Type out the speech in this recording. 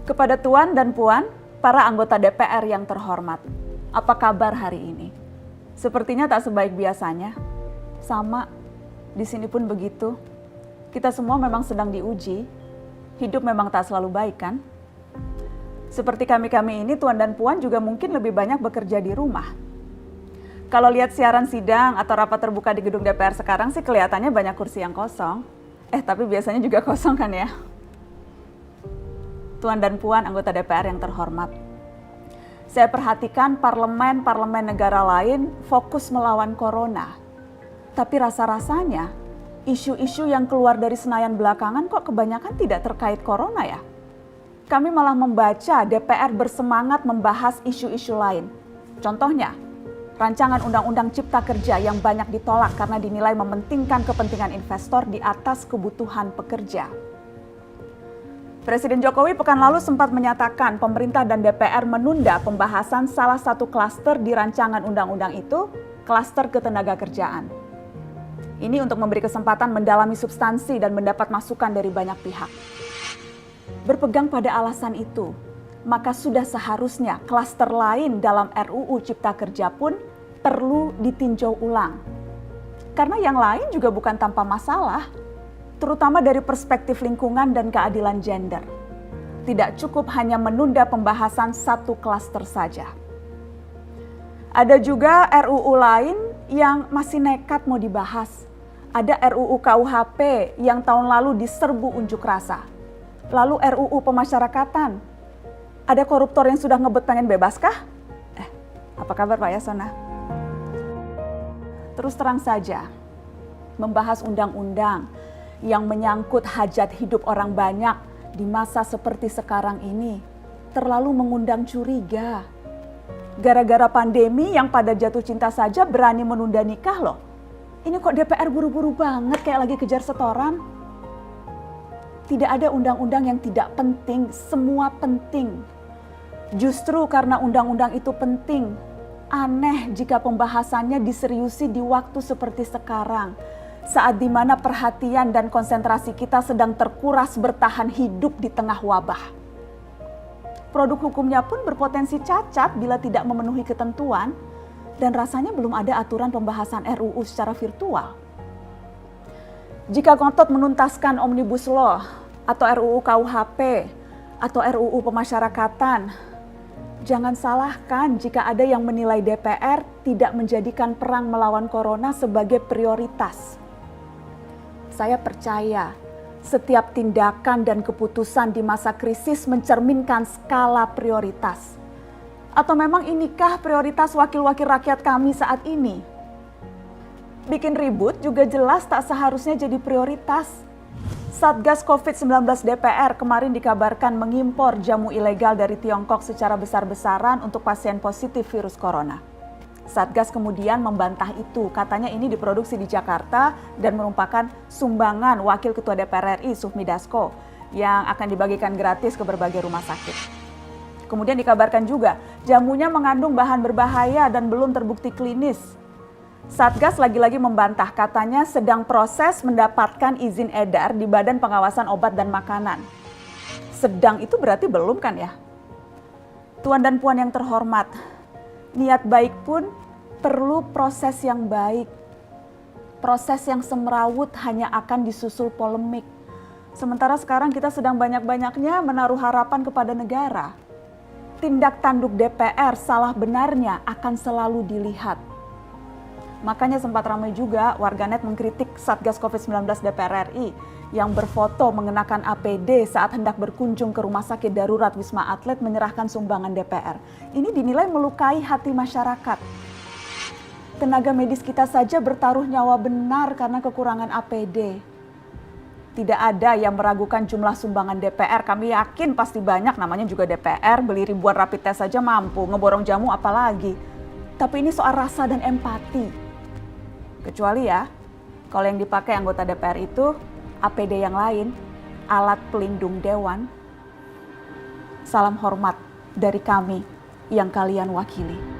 Kepada Tuan dan Puan, para anggota DPR yang terhormat, apa kabar hari ini? Sepertinya tak sebaik biasanya. Sama, di sini pun begitu. Kita semua memang sedang diuji. Hidup memang tak selalu baik, kan? Seperti kami-kami ini, Tuan dan Puan juga mungkin lebih banyak bekerja di rumah. Kalau lihat siaran sidang atau rapat terbuka di gedung DPR sekarang sih kelihatannya banyak kursi yang kosong. Tapi biasanya juga kosong kan ya? Tuan dan Puan anggota DPR yang terhormat. Saya perhatikan parlemen-parlemen negara lain fokus melawan corona. Tapi rasa-rasanya isu-isu yang keluar dari Senayan belakangan kok kebanyakan tidak terkait corona ya? Kami malah membaca DPR bersemangat membahas isu-isu lain. Contohnya, rancangan Undang-Undang Cipta Kerja yang banyak ditolak karena dinilai mementingkan kepentingan investor di atas kebutuhan pekerja. Presiden Jokowi pekan lalu sempat menyatakan pemerintah dan DPR menunda pembahasan salah satu klaster di rancangan undang-undang itu, klaster ketenagakerjaan. Ini untuk memberi kesempatan mendalami substansi dan mendapat masukan dari banyak pihak. Berpegang pada alasan itu, maka sudah seharusnya klaster lain dalam RUU Cipta Kerja pun perlu ditinjau ulang. Karena yang lain juga bukan tanpa masalah, terutama dari perspektif lingkungan dan keadilan gender. Tidak cukup hanya menunda pembahasan satu klaster saja. Ada juga RUU lain yang masih nekat mau dibahas. Ada RUU KUHP yang tahun lalu diserbu unjuk rasa. Lalu RUU pemasyarakatan. Ada koruptor yang sudah ngebet pengen bebas kah? Apa kabar Pak Yasona? Terus terang saja, membahas undang-undang yang menyangkut hajat hidup orang banyak di masa seperti sekarang ini terlalu mengundang curiga. Gara-gara pandemi yang pada jatuh cinta saja berani menunda nikah loh. Ini kok DPR buru-buru banget kayak lagi kejar setoran? Tidak ada undang-undang yang tidak penting, semua penting. Justru karena undang-undang itu penting, aneh jika pembahasannya diseriusi di waktu seperti sekarang. Saat di mana perhatian dan konsentrasi kita sedang terkuras bertahan hidup di tengah wabah. Produk hukumnya pun berpotensi cacat bila tidak memenuhi ketentuan dan rasanya belum ada aturan pembahasan RUU secara virtual. Jika ngotot menuntaskan Omnibus Law atau RUU KUHP atau RUU pemasyarakatan, jangan salahkan jika ada yang menilai DPR tidak menjadikan perang melawan corona sebagai prioritas. Saya percaya setiap tindakan dan keputusan di masa krisis mencerminkan skala prioritas. Atau memang inikah prioritas wakil-wakil rakyat kami saat ini? Bikin ribut juga jelas tak seharusnya jadi prioritas. Satgas COVID-19 DPR kemarin dikabarkan mengimpor jamu ilegal dari Tiongkok secara besar-besaran untuk pasien positif virus corona. Satgas kemudian membantah itu, katanya ini diproduksi di Jakarta dan merupakan sumbangan Wakil Ketua DPR RI Sufmi Dasko yang akan dibagikan gratis ke berbagai rumah sakit. Kemudian dikabarkan juga jamunya mengandung bahan berbahaya dan belum terbukti klinis. Satgas lagi-lagi membantah, katanya sedang proses mendapatkan izin edar di Badan Pengawasan Obat dan Makanan. Sedang itu berarti belum kan ya? Tuan dan Puan yang terhormat, niat baik pun perlu proses yang baik. Proses yang semrawut hanya akan disusul polemik. Sementara sekarang kita sedang banyak-banyaknya menaruh harapan kepada negara. Tindak tanduk DPR salah benarnya akan selalu dilihat. Makanya sempat ramai juga warganet mengkritik Satgas COVID-19 DPR RI yang berfoto mengenakan APD saat hendak berkunjung ke rumah sakit darurat Wisma Atlet menyerahkan sumbangan DPR. Ini dinilai melukai hati masyarakat. Tenaga medis kita saja bertaruh nyawa benar karena kekurangan APD. Tidak ada yang meragukan jumlah sumbangan DPR. Kami yakin pasti banyak, namanya juga DPR, beli ribuan rapid test saja mampu, ngeborong jamu apalagi. Tapi ini soal rasa dan empati. Kecuali ya, kalau yang dipakai anggota DPR itu APD yang lain, alat pelindung dewan. Salam hormat dari kami yang kalian wakili.